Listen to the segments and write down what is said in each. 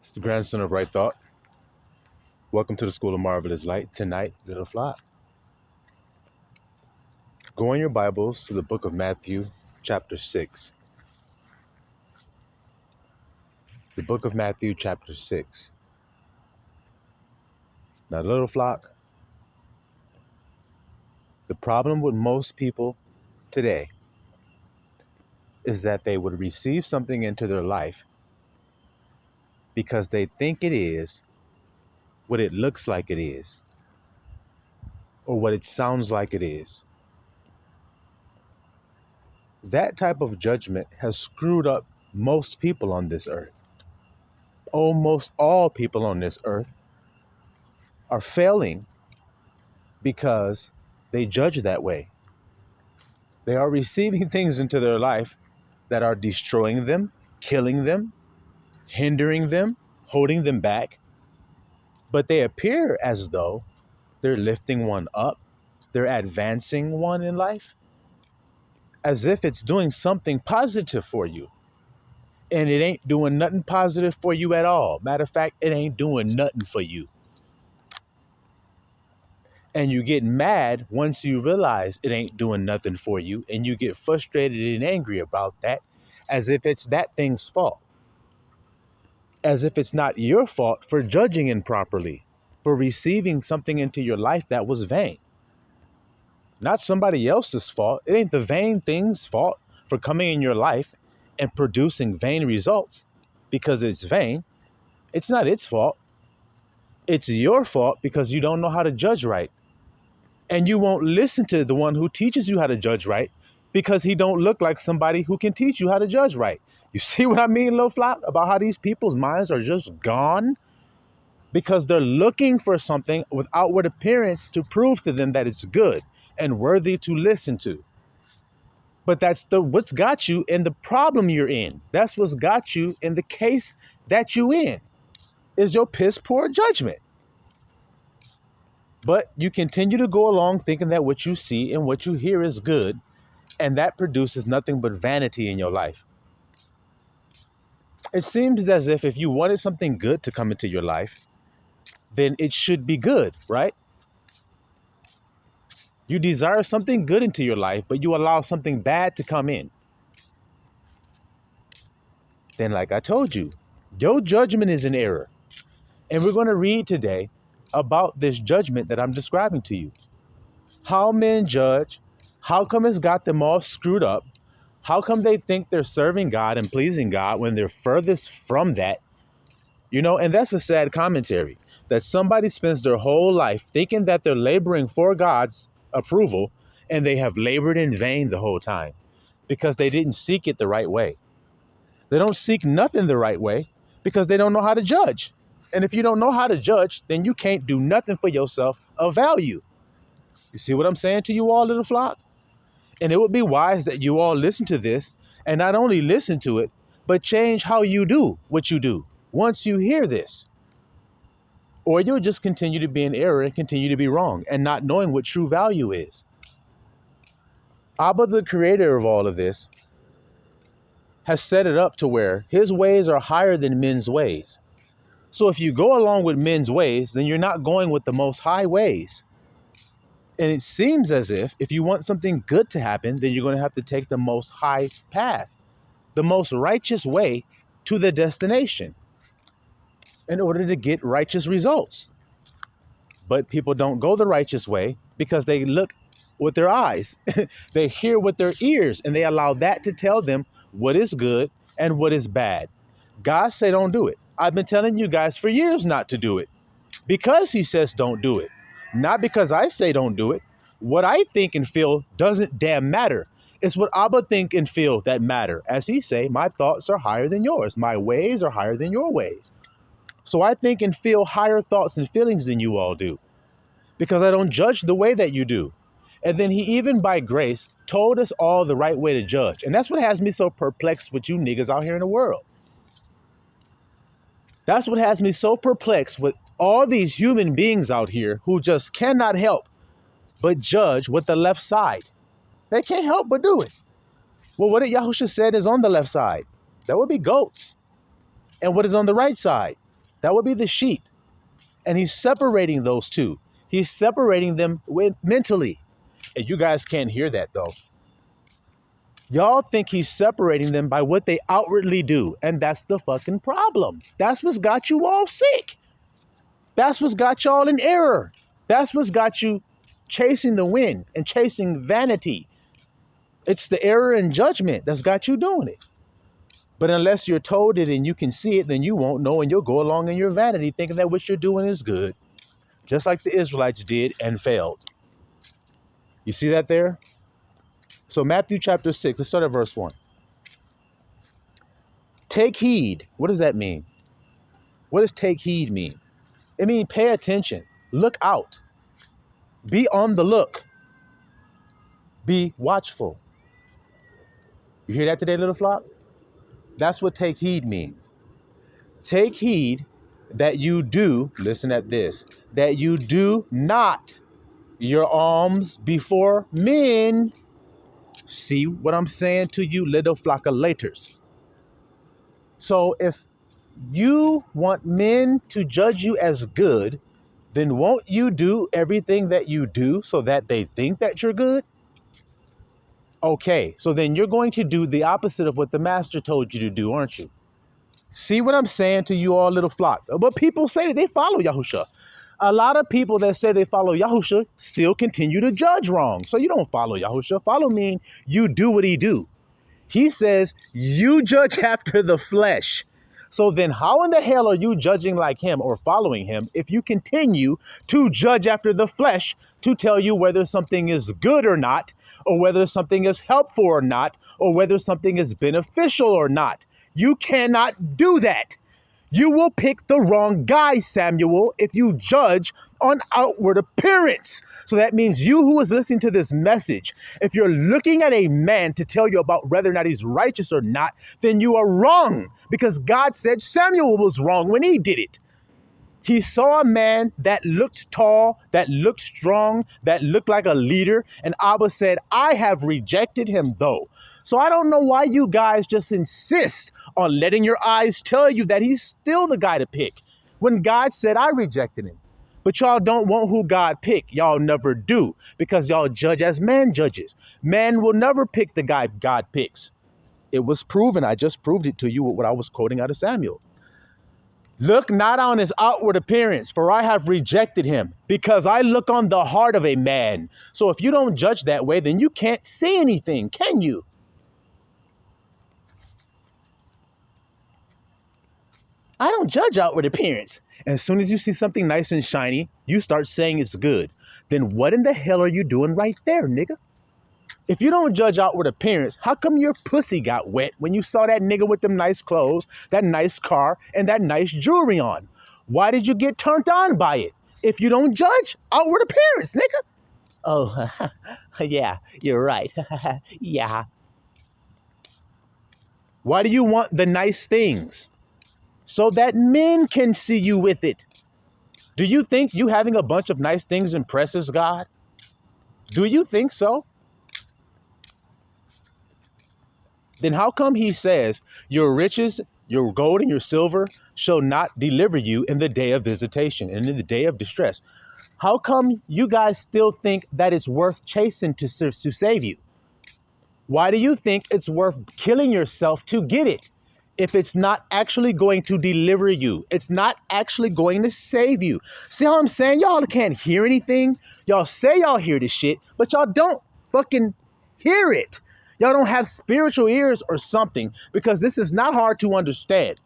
It's the grandson of Right Thought. Welcome to the School of Marvelous Light. Tonight, little flock. Go in your Bibles to the book of Matthew, chapter 6. The book of Matthew, chapter 6. Now, little flock, the problem with most people today is that they would receive something into their life because they think it is what it looks like it is or what it sounds like it is. That type of judgment has screwed up most people on this earth. Almost all people on this earth are failing because they judge that way. They are receiving things into their life that are destroying them, killing them, hindering them, holding them back. But they appear as though they're lifting one up, they're advancing one in life, as if it's doing something positive for you. And it ain't doing nothing positive for you at all. Matter of fact, it ain't doing nothing for you. And you get mad once you realize it ain't doing nothing for you, and you get frustrated and angry about that, as if it's that thing's fault. As if it's not your fault for judging improperly, for receiving something into your life that was vain. Not somebody else's fault. It ain't the vain thing's fault for coming in your life and producing vain results because it's vain. It's not its fault. It's your fault because you don't know how to judge right. And you won't listen to the one who teaches you how to judge right because he don't look like somebody who can teach you how to judge right. You see what I mean, Lil Flop, about how these people's minds are just gone? Because they're looking for something with outward appearance to prove to them that it's good and worthy to listen to. But that's what's got you in the problem you're in. That's what's got you in the case that you in, is your piss poor judgment. But you continue to go along thinking that what you see and what you hear is good, and that produces nothing but vanity in your life. It seems as if you wanted something good to come into your life, then it should be good, right? You desire something good into your life, but you allow something bad to come in. Then, like I told you, your judgment is in error. And we're going to read today about this judgment that I'm describing to you. How men judge, how come it's got them all screwed up, how come they think they're serving God and pleasing God when they're furthest from that? And that's a sad commentary, that somebody spends their whole life thinking that they're laboring for God's approval, and they have labored in vain the whole time because they didn't seek it the right way. They don't seek nothing the right way because they don't know how to judge. And if you don't know how to judge, then you can't do nothing for yourself of value. You see what I'm saying to you all, little flock? And it would be wise that you all listen to this, and not only listen to it, but change how you do what you do once you hear this. Or you'll just continue to be in error and continue to be wrong and not knowing what true value is. Abba, the creator of all of this, has set it up to where his ways are higher than men's ways. So if you go along with men's ways, then you're not going with the most high ways. And it seems as if you want something good to happen, then you're going to have to take the most high path, the most righteous way to the destination in order to get righteous results. But people don't go the righteous way because they look with their eyes. They hear with their ears, and they allow that to tell them what is good and what is bad. God said don't do it. I've been telling you guys for years not to do it because he says don't do it. Not because I say don't do it. What I think and feel doesn't damn matter. It's what Abba think and feel that matter. As he say, my thoughts are higher than yours. My ways are higher than your ways. So I think and feel higher thoughts and feelings than you all do because I don't judge the way that you do. And then he even by grace told us all the right way to judge. And that's what has me so perplexed with you niggas out here in the world. That's what has me so perplexed with all these human beings out here who just cannot help but judge with the left side. They can't help but do it. Well, what did Yahusha said is on the left side? That would be goats. And what is on the right side? That would be the sheep. And he's separating those two. He's separating them mentally. And you guys can't hear that though. Y'all think he's separating them by what they outwardly do. And that's the fucking problem. That's what's got you all sick. That's what's got y'all in error. That's what's got you chasing the wind and chasing vanity. It's the error in judgment that's got you doing it. But unless you're told it and you can see it, then you won't know, and you'll go along in your vanity thinking that what you're doing is good, just like the Israelites did and failed. You see that there? So Matthew chapter 6, let's start at verse 1. Take heed. What does that mean? What does take heed mean? It means pay attention. Look out. Be on the look. Be watchful. You hear that today, little flock? That's what take heed means. Take heed that you do, listen at this, that you do not your alms before men. See what I'm saying to you, little flockulators? So if you want men to judge you as good, then won't you do everything that you do so that they think that you're good? Okay, so then you're going to do the opposite of what the master told you to do, aren't you? See what I'm saying to you all, little flock? But people say that they follow Yahusha. A lot of people that say they follow Yahusha still continue to judge wrong. So you don't follow Yahusha. Follow mean you do what he do. He says you judge after the flesh. So then how in the hell are you judging like him or following him if you continue to judge after the flesh to tell you whether something is good or not, or whether something is helpful or not, or whether something is beneficial or not? You cannot do that. You will pick the wrong guy, Samuel, if you judge on outward appearance. So that means you who is listening to this message, if you're looking at a man to tell you about whether or not he's righteous or not, then you are wrong, because God said Samuel was wrong when he did it. He saw a man that looked tall, that looked strong, that looked like a leader. And Abba said, I have rejected him though. So I don't know why you guys just insist on letting your eyes tell you that he's still the guy to pick, when God said I rejected him. But y'all don't want who God picked. Y'all never do, because y'all judge as man judges. Man will never pick the guy God picks. It was proven. I just proved it to you with what I was quoting out of Samuel. Look not on his outward appearance, for I have rejected him, because I look on the heart of a man. So if you don't judge that way, then you can't see anything, can you? I don't judge outward appearance. As soon as you see something nice and shiny, you start saying it's good. Then what in the hell are you doing right there, nigga? If you don't judge outward appearance, how come your pussy got wet when you saw that nigga with them nice clothes, that nice car, and that nice jewelry on? Why did you get turned on by it? If you don't judge outward appearance, nigga. Oh, yeah, you're right. Yeah. Why do you want the nice things? So that men can see you with it. Do you think you having a bunch of nice things impresses God? Do you think so? Then how come he says your riches, your gold and your silver shall not deliver you in the day of visitation and in the day of distress? How come you guys still think that it's worth chasing to save you? Why do you think it's worth killing yourself to get it? If it's not actually going to deliver you, it's not actually going to save you. See how I'm saying? Y'all can't hear anything. Y'all say y'all hear this shit, but y'all don't fucking hear it. Y'all don't have spiritual ears or something, because this is not hard to understand.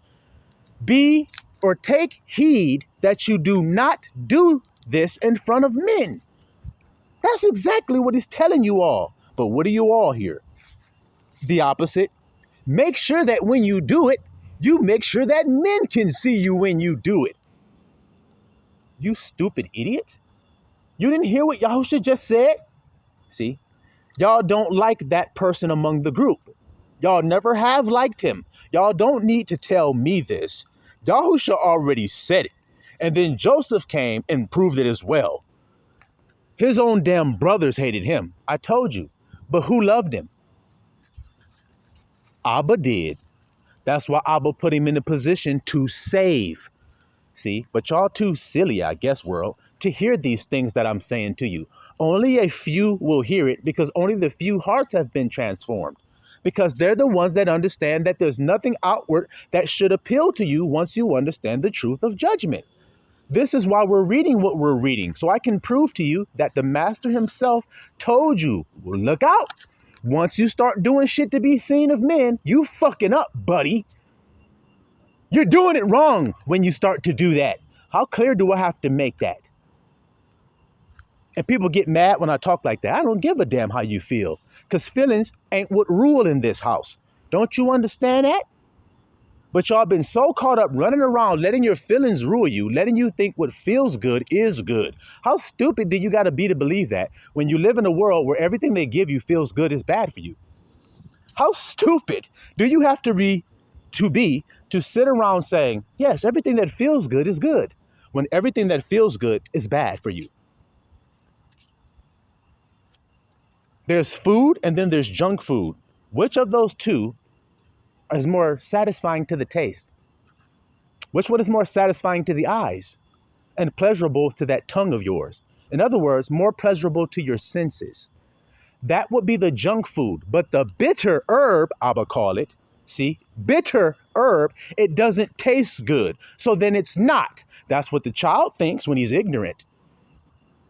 Be or take heed that you do not do this in front of men. That's exactly what he's telling you all. But what do you all hear? The opposite. Make sure that when you do it, you make sure that men can see you when you do it. You stupid idiot. You didn't hear what Yahusha just said? See, y'all don't like that person among the group. Y'all never have liked him. Y'all don't need to tell me this. Yahusha already said it. And then Joseph came and proved it as well. His own damn brothers hated him. I told you. But who loved him? Abba did. That's why Abba put him in a position to save. See, but y'all too silly, I guess, world, to hear these things that I'm saying to you. Only a few will hear it because only the few hearts have been transformed. Because they're the ones that understand that there's nothing outward that should appeal to you once you understand the truth of judgment. This is why we're reading what we're reading. So I can prove to you that the master himself told you, well, look out. Once you start doing shit to be seen of men, you fucking up, buddy. You're doing it wrong when you start to do that. How clear do I have to make that? And people get mad when I talk like that. I don't give a damn how you feel, because feelings ain't what rule in this house. Don't you understand that? But y'all been so caught up running around, letting your feelings rule you, letting you think what feels good is good. How stupid do you got to be to believe that when you live in a world where everything they give you feels good is bad for you? How stupid do you have to be to sit around saying, yes, everything that feels good is good, when everything that feels good is bad for you? There's food and then there's junk food. Which of those two is more satisfying to the taste? Which one is more satisfying to the eyes and pleasurable to that tongue of yours? In other words, more pleasurable to your senses. That would be the junk food. But the bitter herb, I would call it, see, bitter herb, it doesn't taste good. So then it's not. That's what the child thinks when he's ignorant.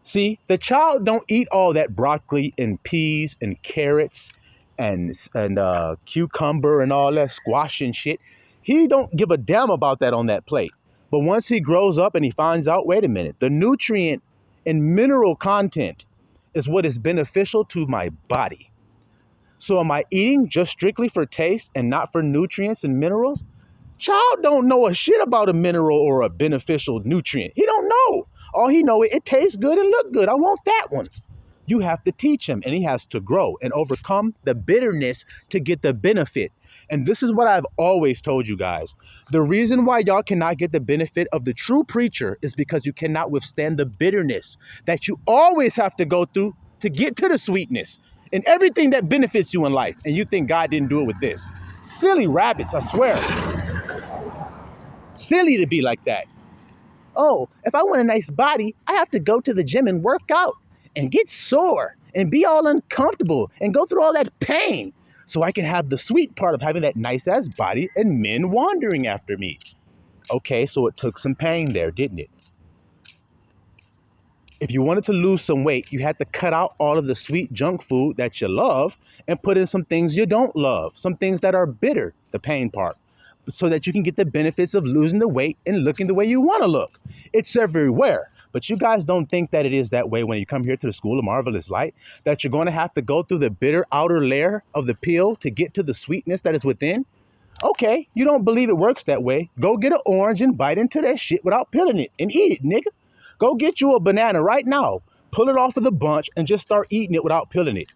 See, the child don't eat all that broccoli and peas and carrots and cucumber and all that squash and shit. He don't give a damn about that on that plate. But once he grows up and he finds out, wait a minute, the nutrient and mineral content is what is beneficial to my body. So am I eating just strictly for taste and not for nutrients and minerals? Child don't know a shit about a mineral or a beneficial nutrient. He don't know. All he know is it tastes good and look good. I want that one. You have to teach him, and he has to grow and overcome the bitterness to get the benefit. And this is what I've always told you guys. The reason why y'all cannot get the benefit of the true preacher is because you cannot withstand the bitterness that you always have to go through to get to the sweetness and everything that benefits you in life. And you think God didn't do it with this. Silly rabbits, I swear. Silly to be like that. Oh, if I want a nice body, I have to go to the gym and work out and get sore and be all uncomfortable and go through all that pain so I can have the sweet part of having that nice ass body and men wandering after me. Okay, so it took some pain there, didn't it? If you wanted to lose some weight, you had to cut out all of the sweet junk food that you love and put in some things you don't love, some things that are bitter, the pain part, so that you can get the benefits of losing the weight and looking the way you want to look. It's everywhere. But you guys don't think that it is that way when you come here to the School of Marvelous Light, that you're going to have to go through the bitter outer layer of the pill to get to the sweetness that is within. Okay, you don't believe it works that way. Go get an orange and bite into that shit without peeling it and eat it, nigga. Go get you a banana right now, pull it off of the bunch and just start eating it without peeling it.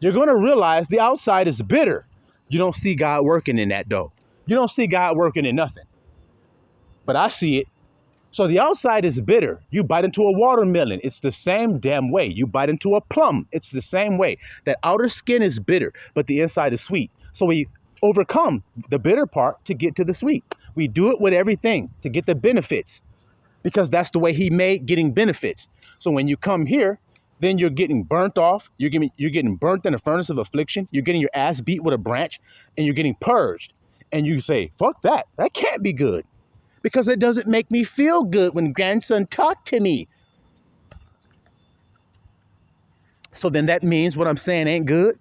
You're going to realize the outside is bitter. You don't see God working in that dough. You don't see God working in nothing. But I see it. So the outside is bitter. You bite into a watermelon. It's the same damn way. You bite into a plum. It's the same way. That outer skin is bitter, but the inside is sweet. So we overcome the bitter part to get to the sweet. We do it with everything to get the benefits because that's the way he made getting benefits. So when you come here, then you're getting burnt off. You're getting burnt in a furnace of affliction. You're getting your ass beat with a branch and you're getting purged. And you say, fuck that. That can't be good. Because it doesn't make me feel good when grandson talked to me. So then that means what I'm saying ain't good.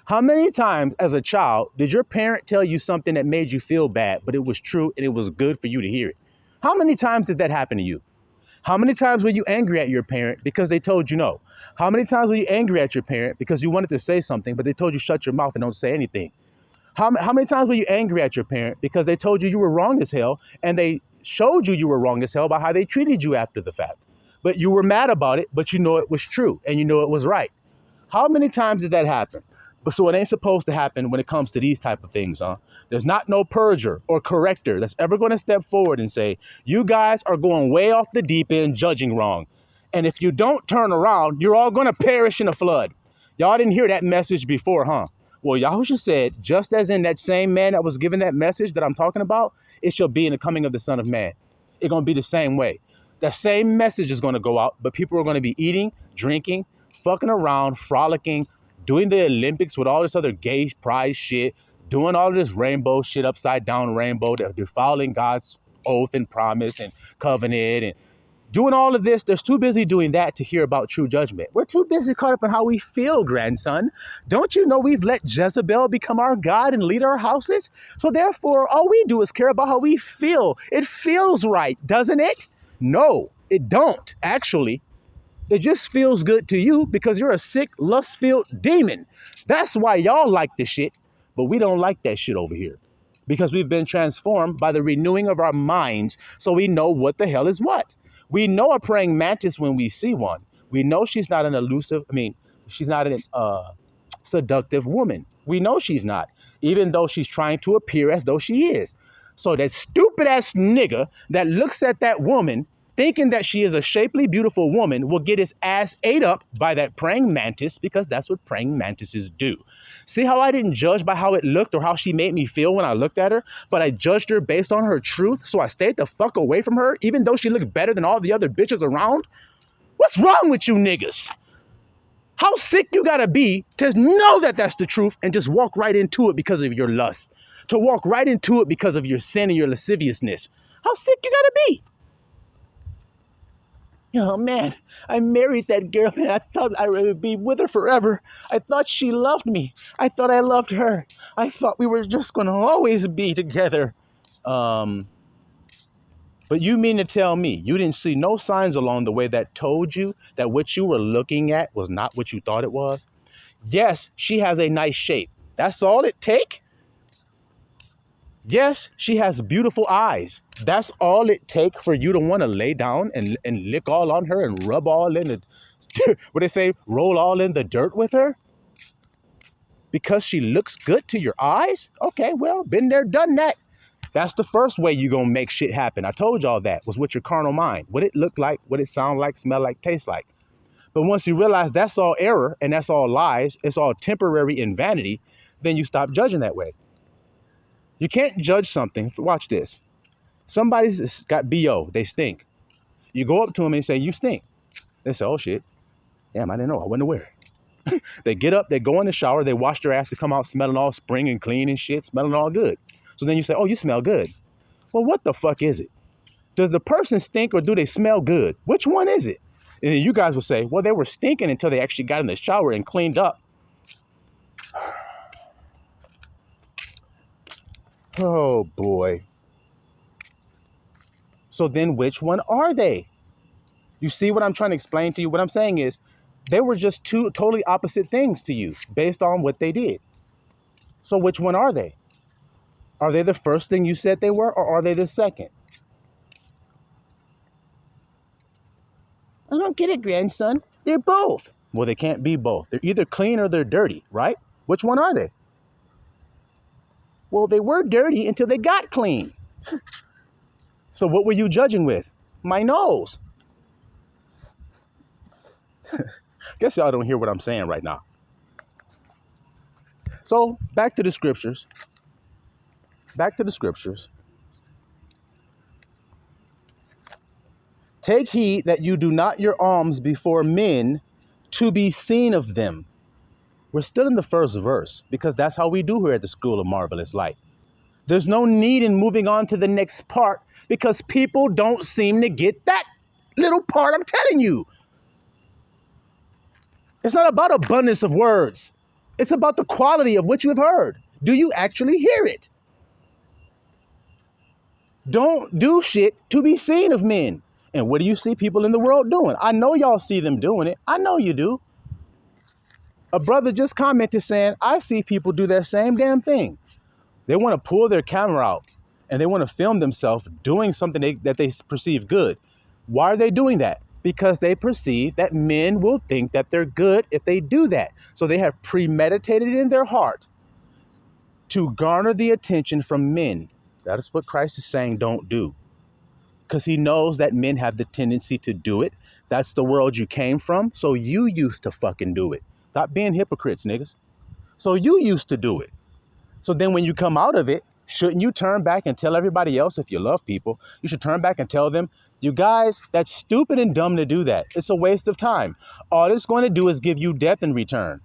How many times as a child did your parent tell you something that made you feel bad, but it was true and it was good for you to hear it? How many times did that happen to you? How many times were you angry at your parent because they told you no? How many times were you angry at your parent because you wanted to say something, but they told you shut your mouth and don't say anything? How many times were you angry at your parent because they told you were wrong as hell and they showed you were wrong as hell by how they treated you after the fact? But you were mad about it, but you know it was true and you know it was right. How many times did that happen? But so it ain't supposed to happen when it comes to these type of things, huh? There's not no purger or corrector that's ever going to step forward and say, you guys are going way off the deep end judging wrong. And if you don't turn around, you're all going to perish in a flood. Y'all didn't hear that message before, huh? Well, Yahushua said, just as in that same man that was given that message that I'm talking about, it shall be in the coming of the Son of Man. It's going to be the same way. That same message is going to go out, but people are going to be eating, drinking, fucking around, frolicking, doing the Olympics with all this other gay pride shit, doing all this rainbow shit, upside down rainbow, defiling God's oath and promise and covenant and doing all of this. They're too busy doing that to hear about true judgment. We're too busy caught up in how we feel, grandson. Don't you know we've let Jezebel become our God and lead our houses? So therefore, all we do is care about how we feel. It feels right, doesn't it? No, it don't, actually. It just feels good to you because you're a sick, lust-filled demon. That's why y'all like this shit, but we don't like that shit over here because we've been transformed by the renewing of our minds so we know what the hell is what. We know a praying mantis when we see one. We know she's not she's not a seductive woman. We know she's not, even though she's trying to appear as though she is. So that stupid ass nigga that looks at that woman thinking that she is a shapely, beautiful woman will get his ass ate up by that praying mantis because that's what praying mantises do. See how I didn't judge by how it looked or how she made me feel when I looked at her, but I judged her based on her truth, so I stayed the fuck away from her, even though she looked better than all the other bitches around? What's wrong with you niggas? How sick you gotta be to know that that's the truth and just walk right into it because of your lust, to walk right into it because of your sin and your lasciviousness? How sick you gotta be? Oh man, I married that girl, man. I thought I would be with her forever. I thought she loved me. I thought I loved her. I thought we were just going to always be together. But you mean to tell me you didn't see no signs along the way that told you that what you were looking at was not what you thought it was? Yes, she has a nice shape. That's all it take? Yes, she has beautiful eyes. That's all it takes for you to want to lay down and lick all on her and rub all in the, what they say, roll all in the dirt with her? Because she looks good to your eyes? Okay, well, been there, done that. That's the first way you going to make shit happen. I told y'all that was with your carnal mind. What it look like, what it sound like, smell like, taste like. But once you realize that's all error and that's all lies, it's all temporary and vanity, then you stop judging that way. You can't judge something. Watch this. Somebody's got BO. They stink. You go up to them and say, you stink. They say, oh, shit. Damn, I didn't know. I wasn't aware. They get up. They go in the shower. They wash their ass to come out smelling all spring and clean and shit, smelling all good. So then you say, oh, you smell good. Well, what the fuck is it? Does the person stink or do they smell good? Which one is it? And then you guys will say, well, they were stinking until they actually got in the shower and cleaned up. Oh, boy. So then which one are they? You see what I'm trying to explain to you? What I'm saying is they were just two totally opposite things to you based on what they did. So which one are they? Are they the first thing you said they were, or are they the second? I don't get it, grandson. They're both. Well, they can't be both. They're either clean or they're dirty, right? Which one are they? Well, they were dirty until they got clean. So what were you judging with? My nose. Guess y'all don't hear what I'm saying right now. So back to the scriptures. Back to the scriptures. Take heed that you do not your alms before men to be seen of them. We're still in the first verse because that's how we do here at the School of Marvelous Light. There's no need in moving on to the next part because people don't seem to get that little part I'm telling you. It's not about abundance of words. It's about the quality of what you have heard. Do you actually hear it? Don't do shit to be seen of men. And what do you see people in the world doing? I know y'all see them doing it. I know you do. A brother just commented saying, I see people do that same damn thing. They want to pull their camera out and they want to film themselves doing something that they perceive good. Why are they doing that? Because they perceive that men will think that they're good if they do that. So they have premeditated in their heart to garner the attention from men. That is what Christ is saying don't do. Because he knows that men have the tendency to do it. That's the world you came from. So you used to fucking do it. Stop being hypocrites, niggas. So you used to do it. So then when you come out of it, Shouldn't you turn back and tell everybody else if you love people? You should turn back and tell them, you guys, that's stupid and dumb to do that. It's a waste of time. All it's going to do is give you death in return.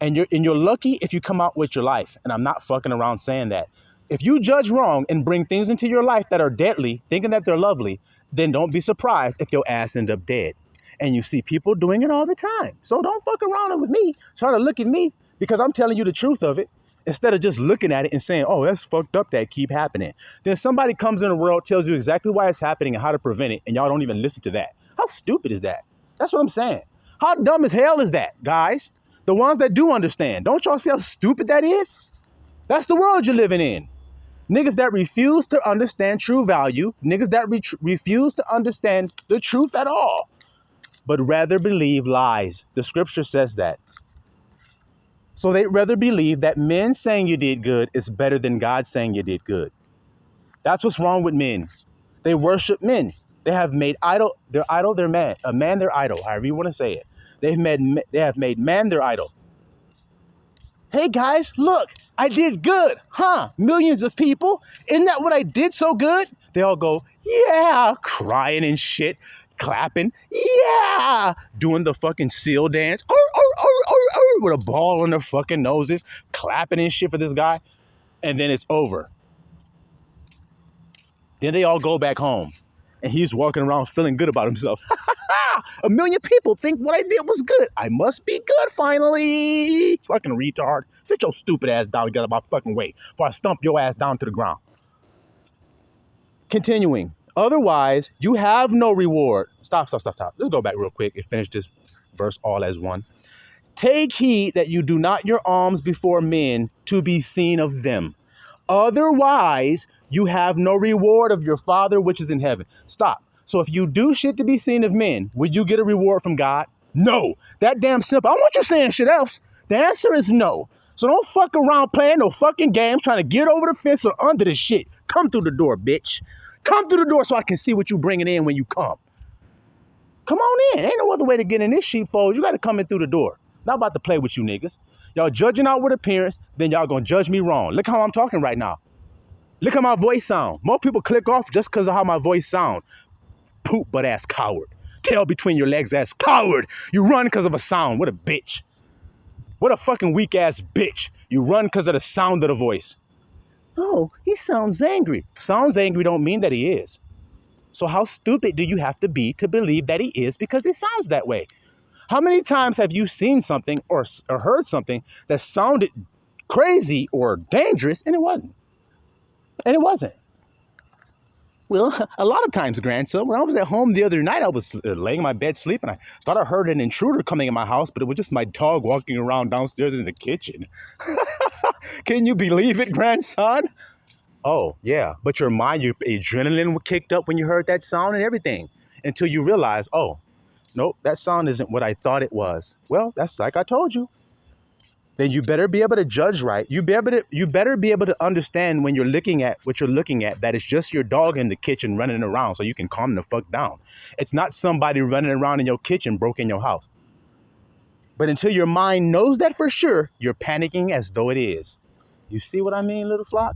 And you're lucky if you come out with your life. And I'm not fucking around saying that. If you judge wrong and bring things into your life that are deadly, thinking that they're lovely, then don't be surprised if your ass end up dead. And you see people doing it all the time. So don't fuck around with me. Try to look at me because I'm telling you the truth of it. Instead of just looking at it and saying, oh, that's fucked up, that keep happening. Then somebody comes in the world, tells you exactly why it's happening and how to prevent it, and y'all don't even listen to that. How stupid is that? That's what I'm saying. How dumb as hell is that, guys? The ones that do understand. Don't y'all see how stupid that is? That's the world you're living in. Niggas that refuse to understand true value, niggas that refuse to understand the truth at all, but rather believe lies. The scripture says that. So they'd rather believe that men saying you did good is better than God saying you did good. That's what's wrong with men. They worship men. They have made their man, a man their idol, however you want to say it. They have made man their idol. Hey guys, look, I did good, huh? Millions of people. Isn't that what I did so good? They all go, yeah, crying and shit, clapping, yeah, doing the fucking seal dance, with a ball on their fucking noses, clapping and shit for this guy. And then it's over. Then they all go back home. And he's walking around feeling good about himself. A million people think what I did was good. I must be good finally. Fucking retard. Sit your stupid ass down and get out of my fucking way before I stump your ass down to the ground. Continuing. Otherwise, you have no reward. Stop. Let's go back real quick and finish this verse all as one. Take heed that you do not your alms before men to be seen of them. Otherwise, you have no reward of your Father which is in heaven. Stop. So if you do shit to be seen of men, will you get a reward from God? No. That damn simple. I don't want you saying shit else. The answer is no. So don't fuck around playing no fucking games trying to get over the fence or under the shit. Come through the door, bitch. Come through the door so I can see what you bringing in when you come. Come on in. Ain't no other way to get in this sheepfold. You got to come in through the door. Not about to play with you niggas. Y'all judging out with appearance, then y'all gonna judge me wrong. Look how I'm talking right now. Look how my voice sound. More people click off just because of how my voice sound. Poop butt ass coward. Tail between your legs ass coward. You run because of a sound. What a bitch. What a fucking weak ass bitch. You run because of the sound of the voice. Oh, he sounds angry. Sounds angry don't mean that he is. So how stupid do you have to be to believe that he is because he sounds that way? How many times have you seen something or heard something that sounded crazy or dangerous and it wasn't? And it wasn't. Well, a lot of times, grandson, when I was at home the other night, I was laying in my bed sleeping. I thought I heard an intruder coming in my house, but it was just my dog walking around downstairs in the kitchen. Can you believe it, grandson? Oh, yeah. But your mind, your adrenaline kicked up when you heard that sound and everything until you realize, oh, nope, that sound isn't what I thought it was. Well, that's like I told you. Then you better be able to judge right. You better be able to understand when you're looking at what you're looking at, that it's just your dog in the kitchen running around so you can calm the fuck down. It's not somebody running around in your kitchen broke in your house. But until your mind knows that for sure, you're panicking as though it is. You see what I mean, little flock?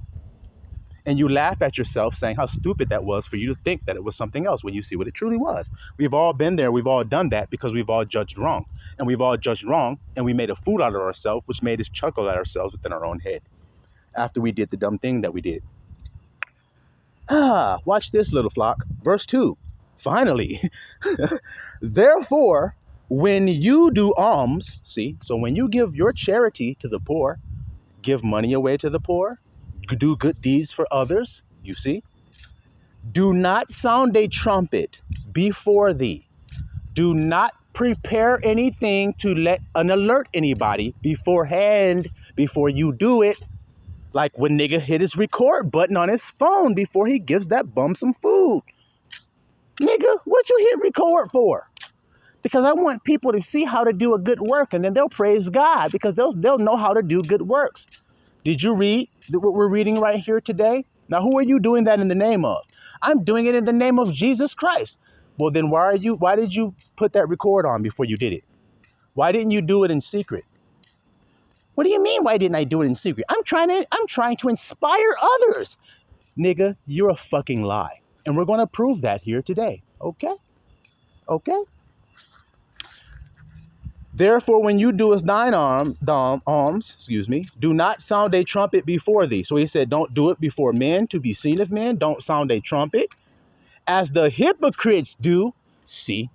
And you laugh at yourself saying how stupid that was for you to think that it was something else when you see what it truly was. We've all been there. We've all done that because we've all judged wrong. And we've all judged wrong and we made a fool out of ourselves, which made us chuckle at ourselves within our own head after we did the dumb thing that we did. Watch this, little flock. Verse 2. Finally, therefore, when you do alms, see, so when you give your charity to the poor, give money away to the poor, do good deeds for others, you see. Do not sound a trumpet before thee. Do not prepare anything to let alert anybody beforehand before you do it. Like when nigga hit his record button on his phone before he gives that bum some food. Nigga, what you hit record for? Because I want people to see how to do a good work and then they'll praise God because they'll know how to do good works. Did you read what we're reading right here today? Now, who are you doing that in the name of? I'm doing it in the name of Jesus Christ. Well, then why did you put that record on before you did it? Why didn't you do it in secret? What do you mean, why didn't I do it in secret? I'm trying to inspire others. Nigga, you're a fucking lie. And we're going to prove that here today. Okay? Okay? Therefore, when you do thine alms, do not sound a trumpet before thee. So he said, don't do it before men to be seen of men. Don't sound a trumpet as the hypocrites do. See,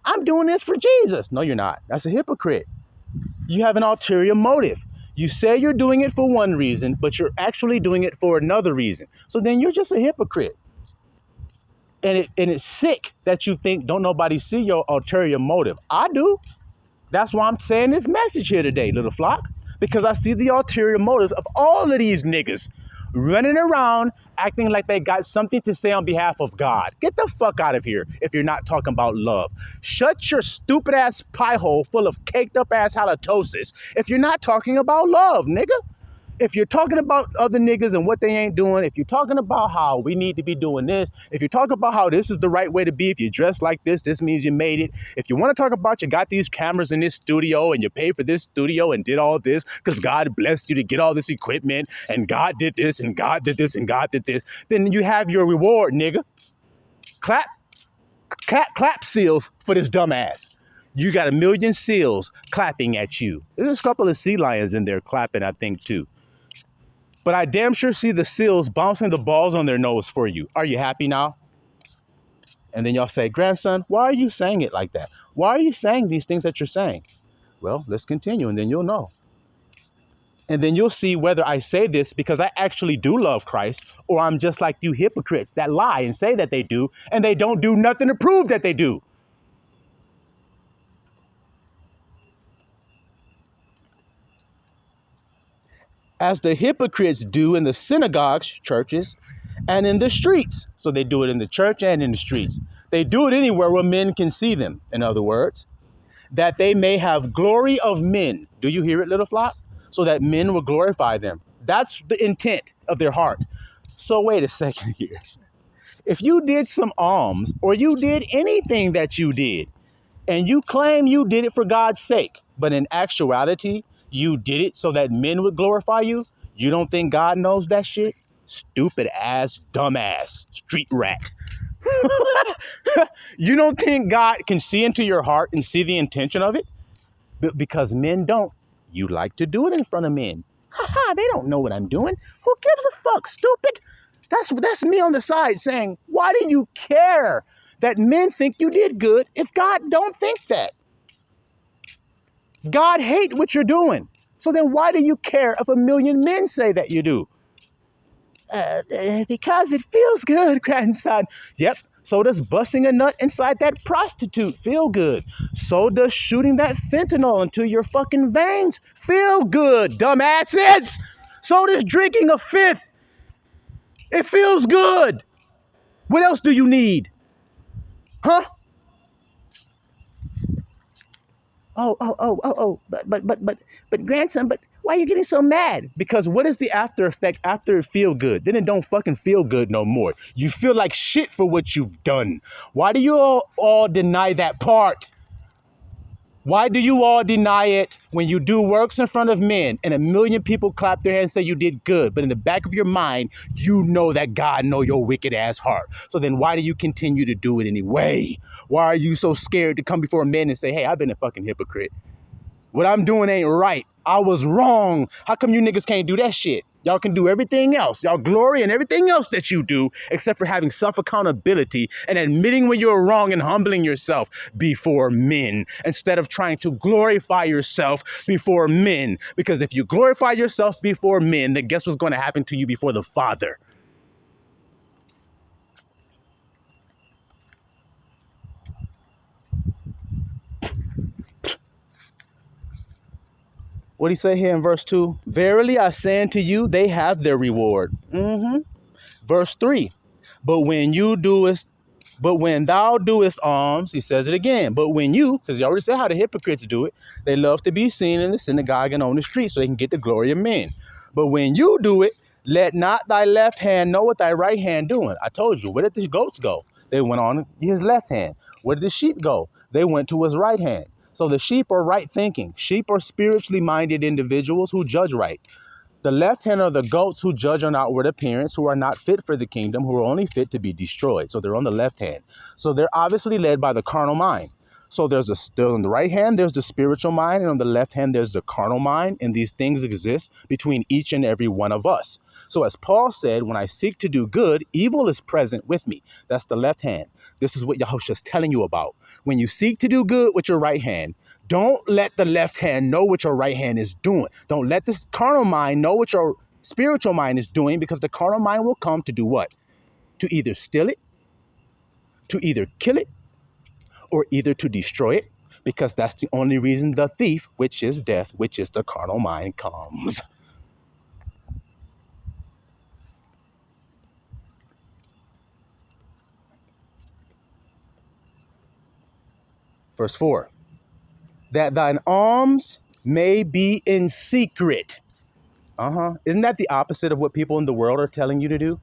I'm doing this for Jesus. No, you're not. That's a hypocrite. You have an ulterior motive. You say you're doing it for one reason, but you're actually doing it for another reason. So then you're just a hypocrite. And it's sick that you think don't nobody see your ulterior motive. I do. That's why I'm saying this message here today, little flock, because I see the ulterior motives of all of these niggas running around acting like they got something to say on behalf of God. Get the fuck out of here if you're not talking about love. Shut your stupid ass pie hole full of caked up ass halitosis if you're not talking about love, nigga. If you're talking about other niggas and what they ain't doing, if you're talking about how we need to be doing this, if you're talking about how this is the right way to be, if you dress like this means you made it. If you want to talk about you got these cameras in this studio and you paid for this studio and did all this because God blessed you to get all this equipment and God did this and God did this and God did this, then you have your reward, nigga. Clap seals for this dumbass. You got 1 million seals clapping at you. There's a couple of sea lions in there clapping, I think, too. But I damn sure see the seals bouncing the balls on their nose for you. Are you happy now? And then y'all say, grandson, why are you saying it like that? Why are you saying these things that you're saying? Well, let's continue and then you'll know. And then you'll see whether I say this because I actually do love Christ or I'm just like you hypocrites that lie and say that they do and they don't do nothing to prove that they do. As the hypocrites do in the synagogues, churches, and in the streets. So they do it in the church and in the streets. They do it anywhere where men can see them, in other words, that they may have glory of men. Do you hear it, little flock? So that men will glorify them. That's the intent of their heart. So wait a second here. If you did some alms or you did anything that you did, and you claim you did it for God's sake, but in actuality, you did it so that men would glorify you, you don't think God knows that shit? Stupid ass, dumbass, street rat. You don't think God can see into your heart and see the intention of it? Because men don't. You like to do it in front of men. Haha, they don't know what I'm doing. Who gives a fuck, stupid? That's me on the side saying, why do you care that men think you did good if God don't think that? God hate what you're doing. So then why do you care if 1 million men say that you do? Because it feels good, grandson. Yep. So does busting a nut inside that prostitute feel good. So does shooting that fentanyl into your fucking veins feel good, dumbasses. So does drinking a fifth. It feels good. What else do you need? Huh? But grandson, but why are you getting so mad? Because what is the after effect after it feel good? Then it don't fucking feel good no more. You feel like shit for what you've done. Why do you all deny that part? Why do you all deny it when you do works in front of men and 1 million people clap their hands and say you did good, but in the back of your mind, you know that God know your wicked ass heart. So then why do you continue to do it anyway? Why are you so scared to come before men and say, hey, I've been a fucking hypocrite. What I'm doing ain't right. I was wrong. How come you niggas can't do that shit? Y'all can do everything else. Y'all glory in everything else that you do, except for having self-accountability and admitting when you're wrong and humbling yourself before men instead of trying to glorify yourself before men. Because if you glorify yourself before men, then guess what's going to happen to you before the Father? What do he say here in verse 2? Verily I say unto you, they have their reward. Verse 3. But when thou doest alms, he says it again. But when you, because he already said how the hypocrites do it, they love to be seen in the synagogue and on the street so they can get the glory of men. But when you do it, let not thy left hand know what thy right hand doing. I told you, where did the goats go? They went on his left hand. Where did the sheep go? They went to his right hand. So the sheep are right thinking. Sheep are spiritually minded individuals who judge right. The left hand are the goats who judge on outward appearance, who are not fit for the kingdom, who are only fit to be destroyed. So they're on the left hand. So they're obviously led by the carnal mind. So on the right hand, there's the spiritual mind, and on the left hand, there's the carnal mind. And these things exist between each and every one of us. So as Paul said, when I seek to do good, evil is present with me. That's the left hand. This is what Yahushua is telling you about. When you seek to do good with your right hand, don't let the left hand know what your right hand is doing. Don't let this carnal mind know what your spiritual mind is doing, because the carnal mind will come to do what? To either steal it, to either kill it, or either to destroy it, because that's the only reason the thief, which is death, which is the carnal mind, comes. Verse 4, that thine alms may be in secret. Isn't that the opposite of what people in the world are telling you to do?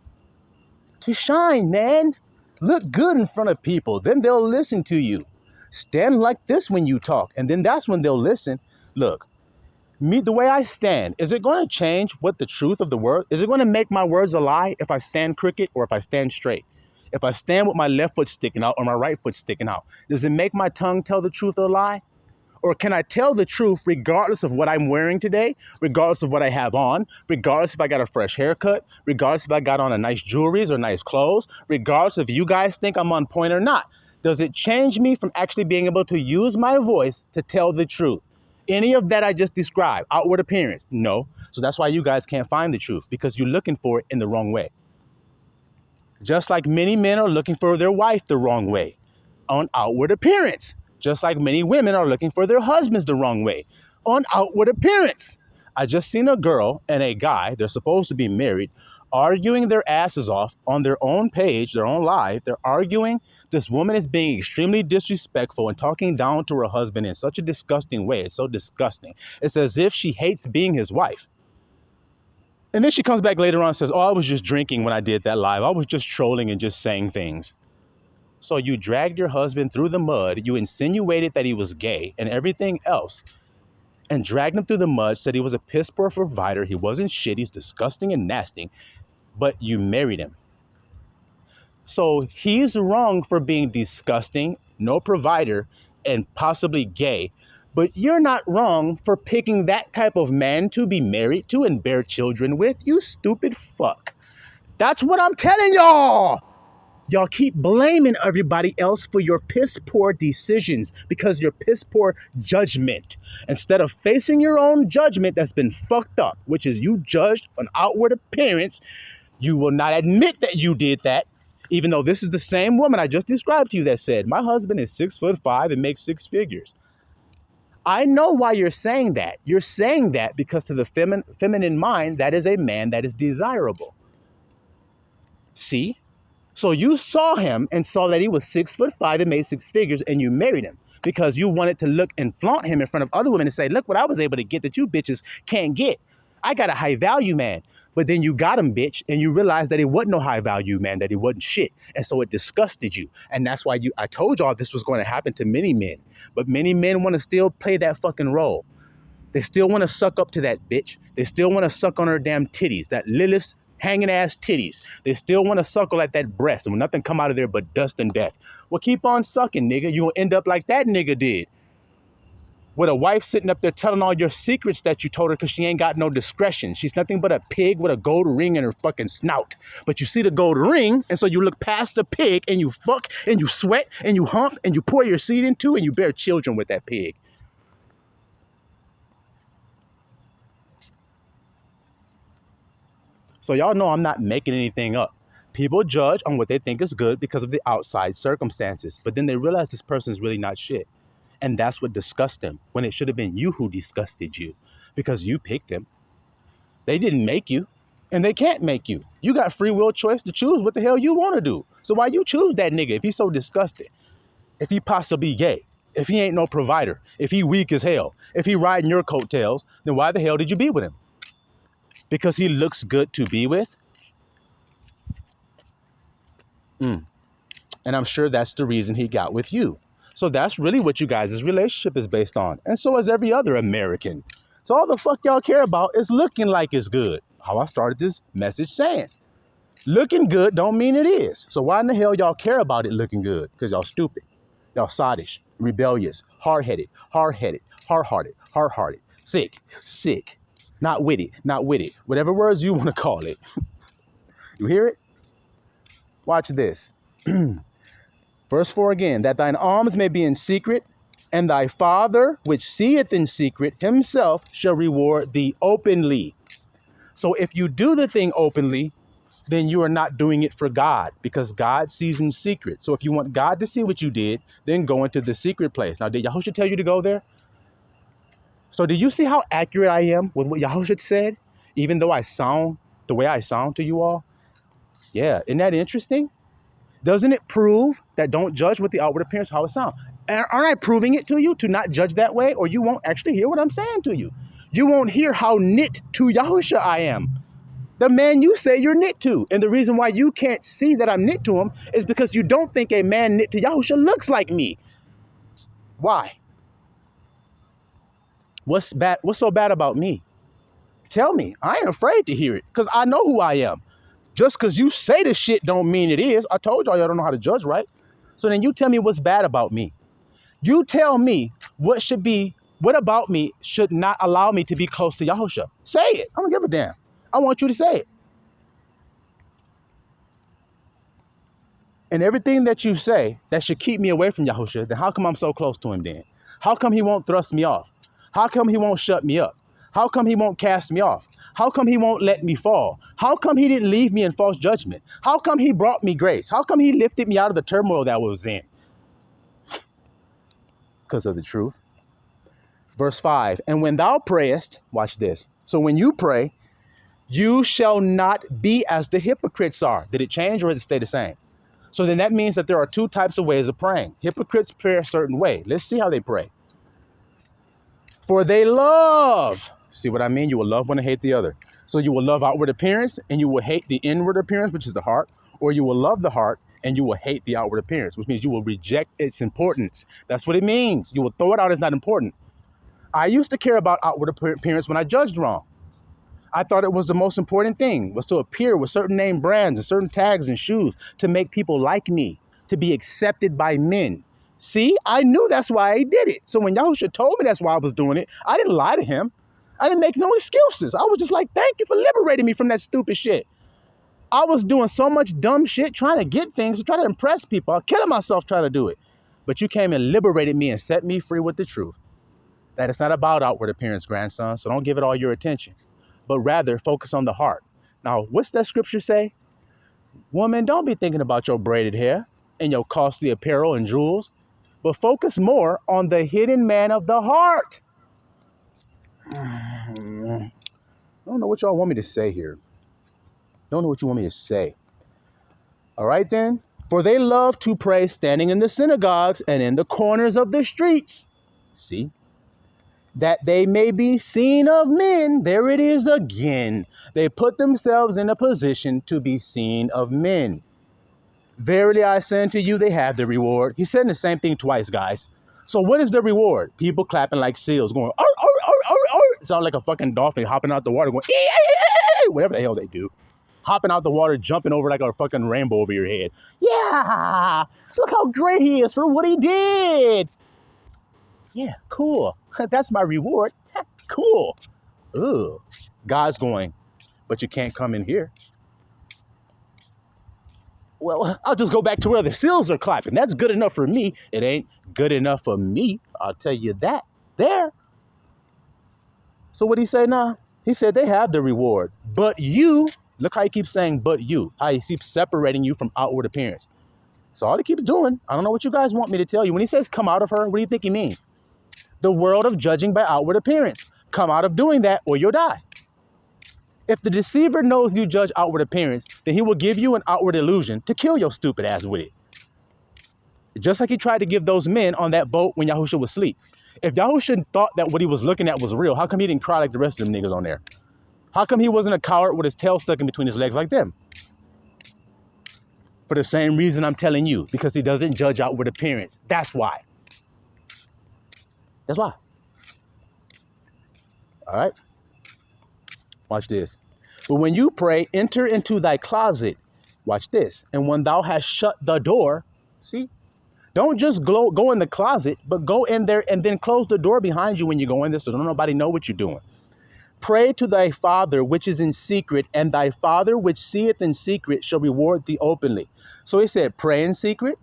To shine, man. Look good in front of people. Then they'll listen to you. Stand like this when you talk, and then that's when they'll listen. Look, me, the way I stand, is it going to change what the truth of the word? Is it going to make my words a lie if I stand crooked or if I stand straight? If I stand with my left foot sticking out or my right foot sticking out, does it make my tongue tell the truth or lie? Or can I tell the truth regardless of what I'm wearing today, regardless of what I have on, regardless if I got a fresh haircut, regardless if I got on a nice jewelries or nice clothes, regardless if you guys think I'm on point or not? Does it change me from actually being able to use my voice to tell the truth? Any of that I just described, outward appearance? No. So that's why you guys can't find the truth, because you're looking for it in the wrong way. Just like many men are looking for their wife the wrong way, on outward appearance. Just like many women are looking for their husbands the wrong way, on outward appearance. I just seen a girl and a guy, they're supposed to be married, arguing their asses off on their own page, their own live. They're arguing. This woman is being extremely disrespectful and talking down to her husband in such a disgusting way. It's so disgusting. It's as if she hates being his wife. And then she comes back later on and says, oh, I was just drinking when I did that live. I was just trolling and just saying things. So you dragged your husband through the mud. You insinuated that he was gay and everything else, and dragged him through the mud, said he was a piss poor provider. He wasn't shit. He's disgusting and nasty, but you married him. So he's wrong for being disgusting, no provider, and possibly gay. But you're not wrong for picking that type of man to be married to and bear children with, you stupid fuck. That's what I'm telling y'all. Y'all keep blaming everybody else for your piss poor decisions because your piss poor judgment. Instead of facing your own judgment that's been fucked up, which is you judged on outward appearance, you will not admit that you did that. Even though this is the same woman I just described to you that said, my husband is 6'5" and makes six figures. I know why you're saying that. You're saying that because to the feminine mind, that is a man that is desirable. See? So you saw him and saw that he was 6'5" and made six figures, and you married him because you wanted to look and flaunt him in front of other women and say, look what I was able to get that you bitches can't get. I got a high value man. But then you got him, bitch, and you realized that he wasn't no high value man, that he wasn't shit. And so it disgusted you. And that's why I told y'all this was going to happen to many men. But many men want to still play that fucking role. They still want to suck up to that bitch. They still want to suck on her damn titties, that Lilith's hanging ass titties. They still want to suckle at that breast, and when nothing come out of there but dust and death. Well, keep on sucking, nigga. You will end up like that nigga did. With a wife sitting up there telling all your secrets that you told her because she ain't got no discretion. She's nothing but a pig with a gold ring in her fucking snout. But you see the gold ring, and so you look past the pig, and you fuck, and you sweat, and you hump, and you pour your seed into, and you bear children with that pig. So y'all know I'm not making anything up. People judge on what they think is good because of the outside circumstances. But then they realize this person's really not shit. And that's what disgusts them, when it should have been you who disgusted you, because you picked them. They didn't make you, and they can't make you. You got free will choice to choose what the hell you want to do. So why you choose that nigga if he's so disgusted? If he possibly gay? If he ain't no provider? If he weak as hell? If he riding your coattails? Then why the hell did you be with him? Because he looks good to be with? And I'm sure that's the reason he got with you. So that's really what you guys' relationship is based on. And so is every other American. So all the fuck y'all care about is looking like it's good. How I started this message saying. Looking good don't mean it is. So why in the hell y'all care about it looking good? Because y'all stupid. Y'all sottish, rebellious, hard-headed, hard-headed, hard-hearted, hard-hearted, sick, not witty, whatever words you want to call it. You hear it? Watch this. Verse 4 again, that thine alms may be in secret, and thy Father, which seeth in secret, himself shall reward thee openly. So if you do the thing openly, then you are not doing it for God, because God sees in secret. So if you want God to see what you did, then go into the secret place. Now, did Yahushua tell you to go there? So do you see how accurate I am with what Yahushua said, even though I sound the way I sound to you all? Yeah, isn't that interesting? Doesn't it prove that don't judge with the outward appearance, how it sounds? Aren't I proving it to you to not judge that way? Or you won't actually hear what I'm saying to you. You won't hear how knit to Yahushua I am. The man you say you're knit to. And the reason why you can't see that I'm knit to him is because you don't think a man knit to Yahushua looks like me. Why? What's bad? What's so bad about me? Tell me. I ain't afraid to hear it because I know who I am. Just because you say the shit don't mean it is. I told y'all don't know how to judge, right? So then you tell me what's bad about me. You tell me what about me should not allow me to be close to Yahushua. Say it. I don't give a damn. I want you to say it. And everything that you say that should keep me away from Yahushua, then how come I'm so close to him then? How come he won't thrust me off? How come he won't shut me up? How come he won't cast me off? How come he won't let me fall? How come he didn't leave me in false judgment? How come he brought me grace? How come he lifted me out of the turmoil that I was in? Because of the truth. Verse 5, and when thou prayest, watch this. So when you pray, you shall not be as the hypocrites are. Did it change or did it stay the same? So then that means that there are two types of ways of praying. Hypocrites pray a certain way. Let's see how they pray. For they love. See what I mean? You will love one and hate the other. So you will love outward appearance and you will hate the inward appearance, which is the heart. Or you will love the heart and you will hate the outward appearance, which means you will reject its importance. That's what it means. You will throw it out as not important. I used to care about outward appearance when I judged wrong. I thought it was the most important thing, was to appear with certain name brands and certain tags and shoes to make people like me, to be accepted by men. See, I knew that's why I did it. So when Yahushua told me that's why I was doing it, I didn't lie to him. I didn't make no excuses. I was just like, thank you for liberating me from that stupid shit. I was doing so much dumb shit trying to get things, to try to impress people. I was killing myself trying to do it. But you came and liberated me and set me free with the truth. That it's not about outward appearance, grandson, so don't give it all your attention, but rather focus on the heart. Now, what's that scripture say? Woman, don't be thinking about your braided hair and your costly apparel and jewels, but focus more on the hidden man of the heart. I don't know what y'all want me to say here. Don't know what you want me to say. All right, then. For they love to pray standing in the synagogues and in the corners of the streets. See? That they may be seen of men. There it is again. They put themselves in a position to be seen of men. Verily I say unto you, they have the reward. He's saying the same thing twice, guys. So what is the reward? People clapping like seals, going, arr, arr, arr, arr, arr. Sound like a fucking dolphin hopping out the water, going, ee, ee, ee, ee, whatever the hell they do. Hopping out the water, jumping over like a fucking rainbow over your head. Yeah, look how great he is for what he did. Yeah, cool. That's my reward. Cool. Ugh. God's going, but you can't come in here. Well, I'll just go back to where the seals are clapping. That's good enough for me. It ain't good enough for me. I'll tell you that. There. So what he say now? He said they have the reward. But you, look how he keeps saying, but you. How he keeps separating you from outward appearance. So all he keeps doing, I don't know what you guys want me to tell you. When he says come out of her, what do you think he means? The world of judging by outward appearance. Come out of doing that or you'll die. If the deceiver knows you judge outward appearance, then he will give you an outward illusion to kill your stupid ass with it. Just like he tried to give those men on that boat when Yahushua was asleep. If Yahushua thought that what he was looking at was real, how come he didn't cry like the rest of them niggas on there? How come he wasn't a coward with his tail stuck in between his legs like them? For the same reason I'm telling you, because he doesn't judge outward appearance. That's why. That's why. All right. Watch this. But when you pray, enter into thy closet. Watch this. And when thou hast shut the door, see, don't just go in the closet, but go in there and then close the door behind you when you go in there so don't nobody know what you're doing. Pray to thy Father which is in secret, and thy Father which seeth in secret shall reward thee openly. So he said, pray in secret,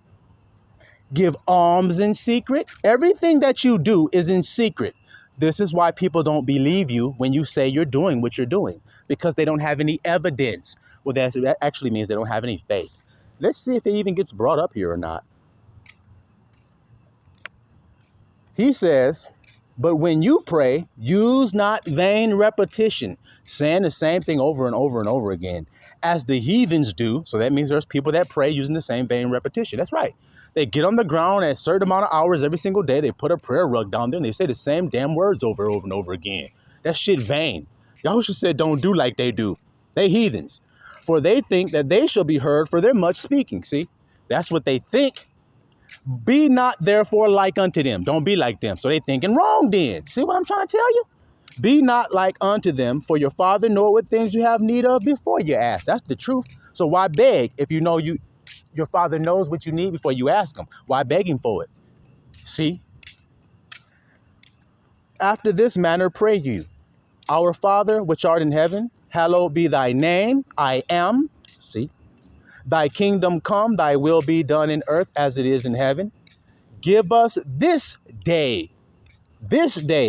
give alms in secret. Everything that you do is in secret. This is why people don't believe you when you say you're doing what you're doing, because they don't have any evidence. Well, that actually means they don't have any faith. Let's see if it even gets brought up here or not. He says, but when you pray, use not vain repetition, saying the same thing over and over and over again, as the heathens do. So that means there's people that pray using the same vain repetition. That's right. They get on the ground at a certain amount of hours every single day. They put a prayer rug down there and they say the same damn words over and over again. That shit vain. Yahushua said don't do like they do. They heathens. For they think that they shall be heard for their much speaking. See, that's what they think. Be not therefore like unto them. Don't be like them. So they thinking wrong then. See what I'm trying to tell you? Be not like unto them, for your Father knoweth what things you have need of before you ask. That's the truth. So why beg if you know your Father knows what you need before you ask him? Why begging for it? See? After this manner pray you, our Father which art in heaven, hallowed be thy name. I am. See? Thy kingdom come, thy will be done in earth as it is in heaven. Give us this day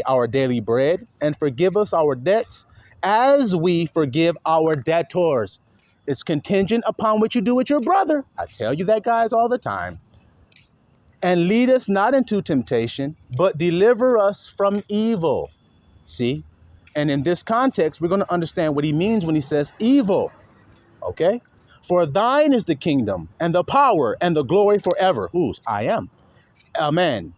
our daily bread, and forgive us our debts as we forgive our debtors. It's contingent upon what you do with your brother. I tell you that, guys, all the time. And lead us not into temptation, but deliver us from evil. See? And in this context, we're going to understand what he means when he says evil. Okay? For thine is the kingdom and the power and the glory forever. Whose? I am. Amen.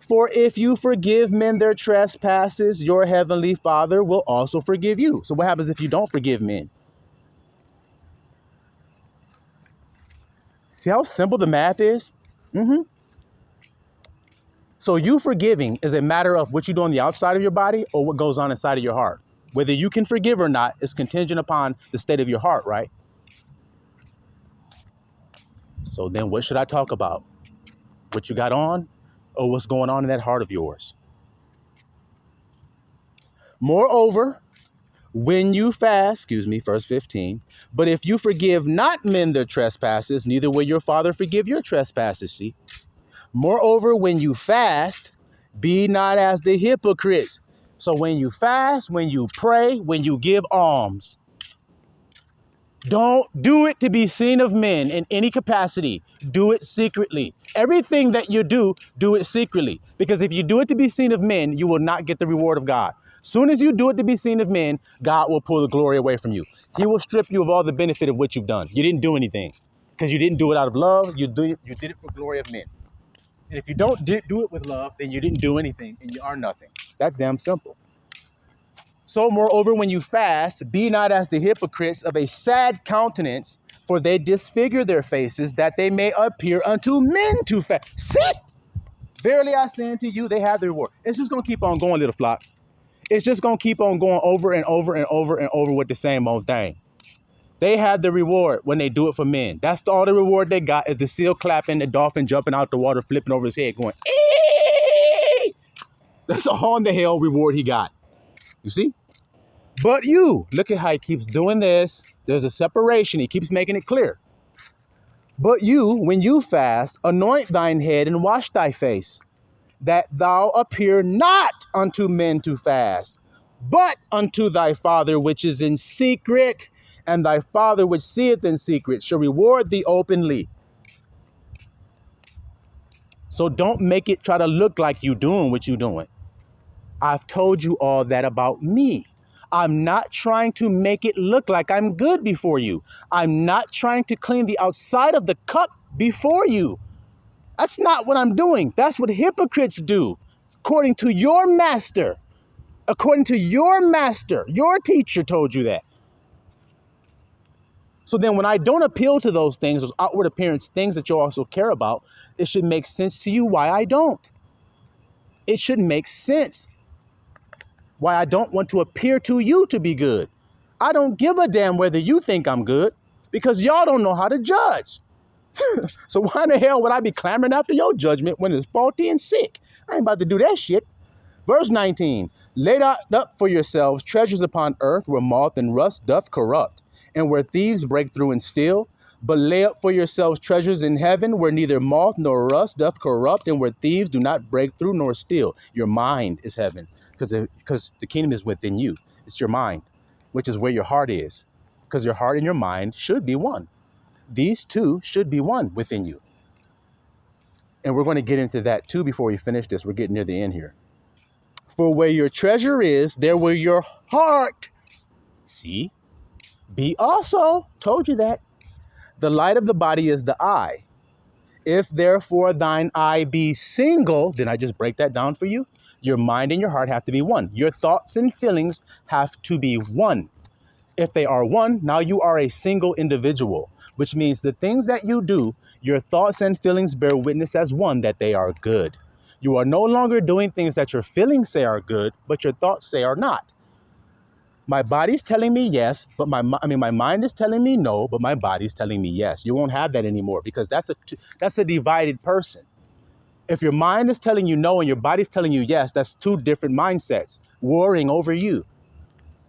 For if you forgive men their trespasses, your heavenly Father will also forgive you. So what happens if you don't forgive men? See how simple the math is? So you forgiving is a matter of what you do on the outside of your body or what goes on inside of your heart. Whether you can forgive or not is contingent upon the state of your heart, right? So then what should I talk about? What you got on or what's going on in that heart of yours? Moreover, when you fast, verse 15, but if you forgive not men their trespasses, neither will your Father forgive your trespasses, see? Moreover, when you fast, be not as the hypocrites. So when you fast, when you pray, when you give alms, don't do it to be seen of men in any capacity. Do it secretly. Everything that you do it secretly. Because if you do it to be seen of men, you will not get the reward of God. Soon as you do it to be seen of men, God will pull the glory away from you. He will strip you of all the benefit of what you've done. You didn't do anything because you didn't do it out of love. You did it for glory of men. And if you don't do it with love, then you didn't do anything and you are nothing. That's damn simple. So moreover, when you fast, be not as the hypocrites of a sad countenance, for they disfigure their faces, that they may appear unto men to fast. See? Verily I say unto you, they have their reward. It's just going to keep on going, little flock. It's just going to keep on going over and over and over and over with the same old thing. They have the reward when they do it for men. That's all the reward they got is the seal clapping, the dolphin jumping out the water, flipping over his head, going, eee! That's all the hell reward he got. You see? But you, look at how he keeps doing this. There's a separation. He keeps making it clear. But you, when you fast, anoint thine head and wash thy face, that thou appear not unto men to fast, but unto thy Father which is in secret, and thy Father which seeth in secret shall reward thee openly. So don't make it try to look like you doing what you doing. I've told you all that about me. I'm not trying to make it look like I'm good before you. I'm not trying to clean the outside of the cup before you. That's not what I'm doing. That's what hypocrites do. According to your master. According to your master. Your teacher told you that. So then when I don't appeal to those things, those outward appearance things that you also care about, it should make sense to you why I don't. It should make sense why I don't want to appear to you to be good. I don't give a damn whether you think I'm good because y'all don't know how to judge. So why in the hell would I be clamoring after your judgment when it's faulty and sick? I ain't about to do that shit. Verse 19, lay not up for yourselves treasures upon earth where moth and rust doth corrupt, and where thieves break through and steal. But lay up for yourselves treasures in heaven where neither moth nor rust doth corrupt, and where thieves do not break through nor steal. Your mind is heaven, because the kingdom is within you. It's your mind, which is where your heart is, because your heart and your mind should be one. These two should be one within you. And we're going to get into that too before we finish this. We're getting near the end here. For where your treasure is, there will your heart. See? Be also. Told you that. The light of the body is the eye. If therefore thine eye be single, then I just break that down for you. Your mind and your heart have to be one. Your thoughts and feelings have to be one. If they are one, now you are a single individual, which means the things that you do, your thoughts and feelings bear witness as one that they are good. You are no longer doing things that your feelings say are good, but your thoughts say are not. My body's telling me yes, but my mind is telling me no, but my body's telling me yes. You won't have that anymore because that's a divided person. If your mind is telling you no and your body's telling you yes, that's two different mindsets warring over you.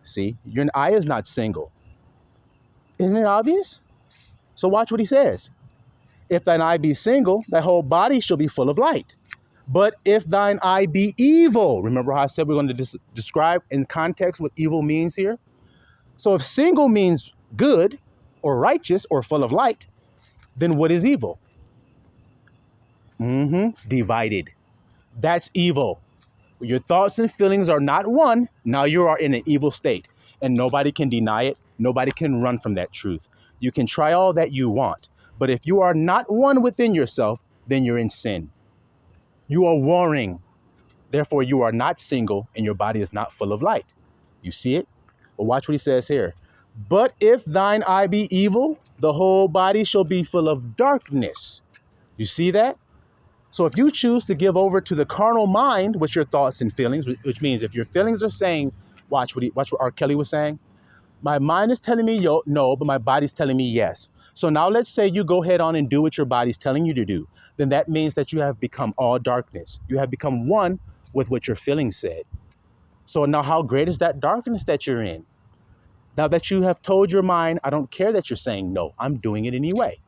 See, your eye is not single. Isn't it obvious? So watch what he says. If thine eye be single, thy whole body shall be full of light. But if thine eye be evil, remember how I said we're going to describe in context what evil means here? So if single means good or righteous or full of light, then what is evil? Divided. That's evil. Your thoughts and feelings are not one. Now you are in an evil state and nobody can deny it. Nobody can run from that truth. You can try all that you want, but if you are not one within yourself, then you're in sin. You are warring. Therefore, you are not single and your body is not full of light. You see it? But watch what he says here. But if thine eye be evil, the whole body shall be full of darkness. You see that? So if you choose to give over to the carnal mind with your thoughts and feelings, which means if your feelings are saying, watch what R. Kelly was saying, my mind is telling me no, but my body's telling me yes. So now let's say you go head on and do what your body's telling you to do. Then that means that you have become all darkness. You have become one with what your feelings said. So now how great is that darkness that you're in? Now that you have told your mind, I don't care that you're saying no, I'm doing it anyway.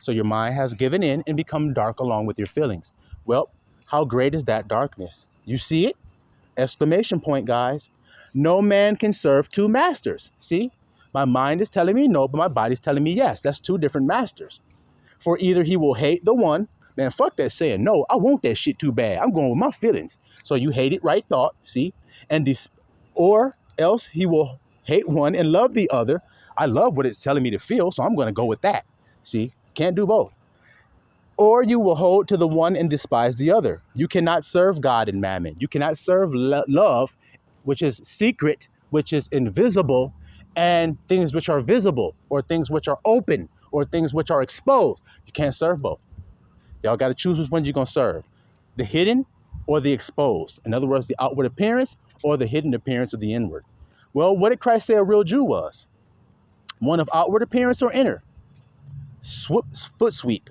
So your mind has given in and become dark along with your feelings. Well, how great is that darkness? You see it? Exclamation point, guys. No man can serve two masters. See, my mind is telling me no, but my body's telling me yes. That's two different masters. For either he will hate the one, man, fuck that saying no, I want that shit too bad. I'm going with my feelings. So you hate it, right thought, see? Or else he will hate one and love the other. I love what it's telling me to feel, so I'm going to go with that. See, can't do both. Or you will hold to the one and despise the other. You cannot serve God and mammon. You cannot serve love, which is secret, which is invisible, and things which are visible, or things which are open, or things which are exposed. You can't serve both. Y'all got to choose which one you're going to serve. The hidden or the exposed. In other words, the outward appearance or the hidden appearance of the inward. Well, what did Christ say a real Jew was? One of outward appearance or inner? Foot sweep.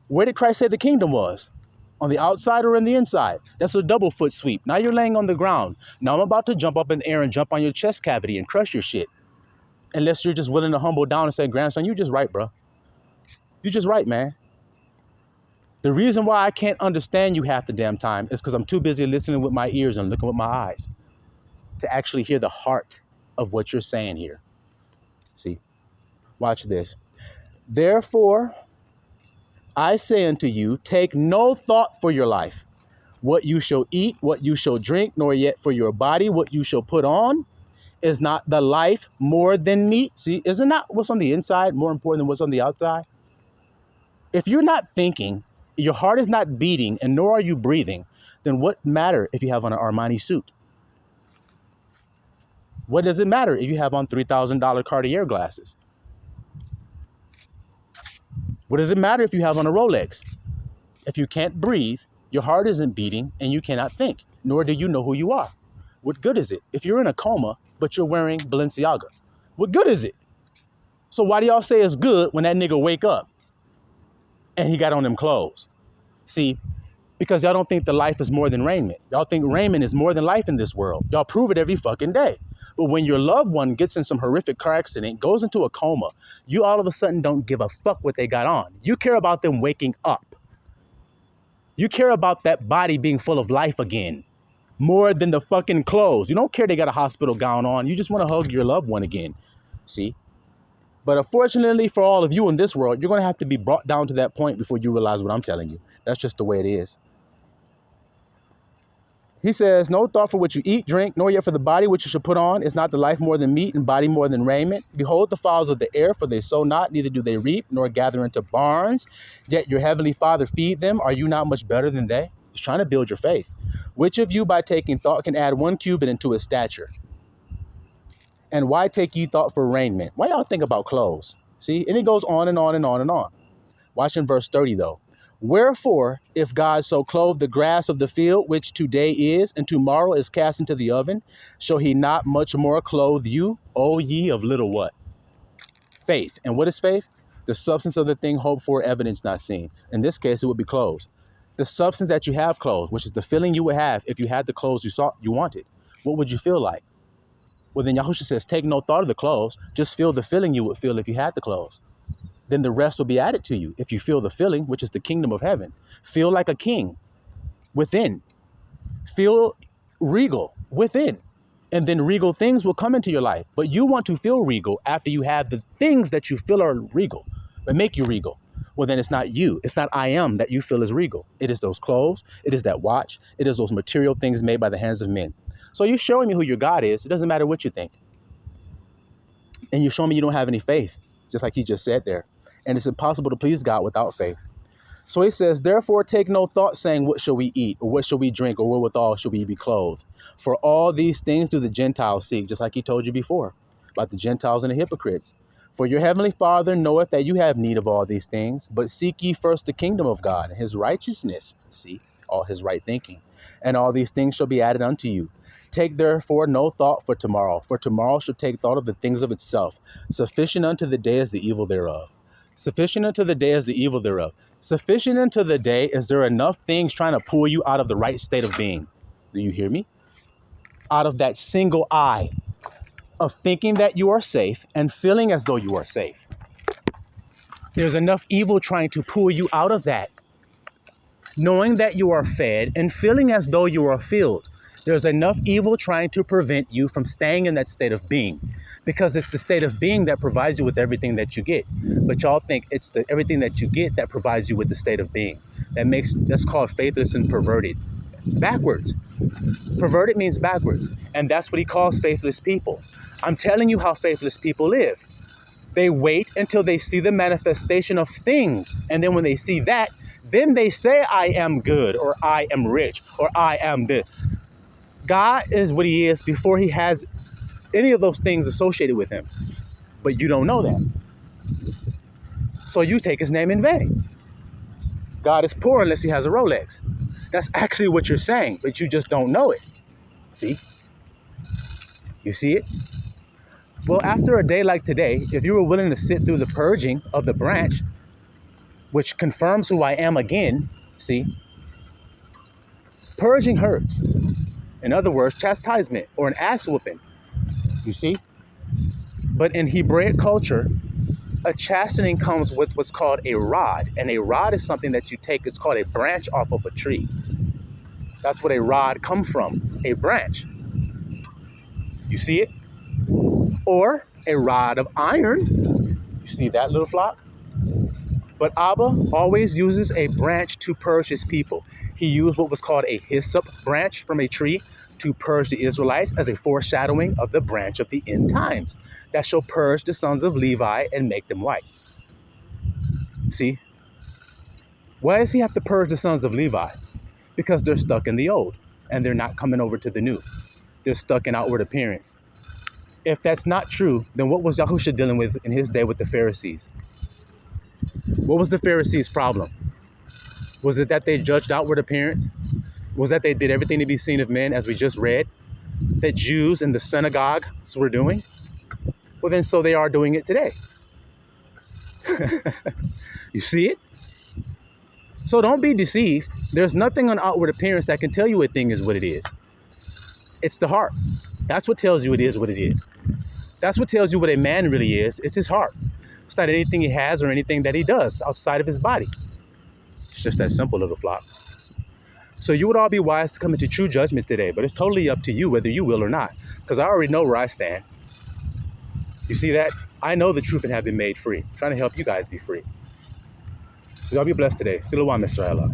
Where did Christ say the kingdom was? On the outside or in the inside? That's a double foot sweep. Now you're laying on the ground. Now I'm about to jump up in the air and jump on your chest cavity and crush your shit. Unless you're just willing to humble down and say, grandson, you just right, bro. You just right, man. The reason why I can't understand you half the damn time is because I'm too busy listening with my ears and looking with my eyes to actually hear the heart of what you're saying here. See, watch this. Therefore, I say unto you, take no thought for your life, what you shall eat, what you shall drink, nor yet for your body, what you shall put on. Is not the life more than meat? See, isn't that what's on the inside more important than what's on the outside? If you're not thinking, your heart is not beating, and nor are you breathing, then what matter if you have on an Armani suit? What does it matter if you have on $3,000 Cartier glasses? What does it matter if you have on a Rolex? If you can't breathe, Your heart isn't beating and you cannot think, nor do you know who you are. What good is it? If you're in a coma, but you're wearing Balenciaga, what good is it? So why do y'all say it's good when that nigga wake up and he got on them clothes? See, because y'all don't think the life is more than raiment. Y'all think raiment is more than life in this world. Y'all prove it every fucking day. But when your loved one gets in some horrific car accident, goes into a coma, you all of a sudden don't give a fuck what they got on. You care about them waking up. You care about that body being full of life again, more than the fucking clothes. You don't care they got a hospital gown on. You just want to hug your loved one again. See? But unfortunately for all of you in this world, you're going to have to be brought down to that point before you realize what I'm telling you. That's just the way it is. He says, no thought for what you eat, drink, nor yet for the body which you shall put on. Is not the life more than meat, and body more than raiment? Behold the fowls of the air, for they sow not, neither do they reap, nor gather into barns. Yet your heavenly Father feed them. Are you not much better than they? He's trying to build your faith. Which of you by taking thought can add 1 cubit into his stature? And why take ye thought for raiment? Why y'all think about clothes? See, and it goes on and on and on and on. Watch in verse 30 though. Wherefore, if God so clothe the grass of the field, which today is, and tomorrow is cast into the oven, shall he not much more clothe you, O ye of little what? Faith. And what is faith? The substance of the thing hoped for, evidence not seen. In this case, it would be clothes. The substance that you have clothes, which is the feeling you would have if you had the clothes you wanted. What would you feel like? Well, then Yahusha says, take no thought of the clothes. Just feel the feeling you would feel if you had the clothes. Then the rest will be added to you. If you feel the feeling, which is the kingdom of heaven, feel like a king within, feel regal within, and then regal things will come into your life. But you want to feel regal after you have the things that you feel are regal, but make you regal. Well, then it's not you. It's not I am that you feel is regal. It is those clothes. It is that watch. It is those material things made by the hands of men. So you're showing me who your God is. It doesn't matter what you think. And you're showing me you don't have any faith, just like he just said there. And it's impossible to please God without faith. So he says, therefore take no thought saying, what shall we eat? Or what shall we drink? Or wherewithal shall we be clothed? For all these things do the Gentiles seek, just like he told you before, about the Gentiles and the hypocrites. For your heavenly Father knoweth that you have need of all these things, but seek ye first the kingdom of God and his righteousness. See, all his right thinking. And all these things shall be added unto you. Take therefore no thought for tomorrow shall take thought of the things of itself. Sufficient unto the day is the evil thereof. Sufficient unto the day is the evil thereof. Sufficient unto the day is there enough things trying to pull you out of the right state of being. Do you hear me? Out of that single eye of thinking that you are safe and feeling as though you are safe. There's enough evil trying to pull you out of that. Knowing that you are fed and feeling as though you are filled. There's enough evil trying to prevent you from staying in that state of being, because it's the state of being that provides you with everything that you get. But y'all think it's the everything that you get that provides you with the state of being. That's called faithless and perverted. Backwards. Perverted means backwards. And that's what he calls faithless people. I'm telling you how faithless people live. They wait until they see the manifestation of things. And then when they see that, then they say, I am good, or I am rich, or I am this. God is what he is before he has any of those things associated with him. But you don't know that. So you take his name in vain. God is poor unless he has a Rolex. That's actually what you're saying, but you just don't know it. See? You see it? Well, after a day like today, if you were willing to sit through the purging of the branch, which confirms who I am again, see? Purging hurts. In other words, chastisement or an ass whooping. You see? But in Hebraic culture, a chastening comes with what's called a rod. And a rod is something that you take, it's called a branch off of a tree. That's what a rod comes from, a branch. You see it? Or a rod of iron. You see that, little flock? But Abba always uses a branch to purge his people. He used what was called a hyssop branch from a tree to purge the Israelites as a foreshadowing of the branch of the end times that shall purge the sons of Levi and make them white. See? Why does he have to purge the sons of Levi? Because they're stuck in the old and they're not coming over to the new. They're stuck in outward appearance. If that's not true, then what was Yahusha dealing with in his day with the Pharisees? What was the Pharisees' problem? Was it that they judged outward appearance? Was that they did everything to be seen of men, as we just read, that Jews in the synagogues were doing? Well, then so they are doing it today. You see it? So don't be deceived. There's nothing on outward appearance that can tell you a thing is what it is. It's the heart. That's what tells you it is what it is. That's what tells you what a man really is. It's his heart. It's not anything he has or anything that he does outside of his body. It's just that simple, little flock. So you would all be wise to come into true judgment today, but it's totally up to you whether you will or not, because I already know where I stand. You see that? I know the truth and have been made free. I'm trying to help you guys be free. So y'all be blessed today. Silawam, Mr. Allah.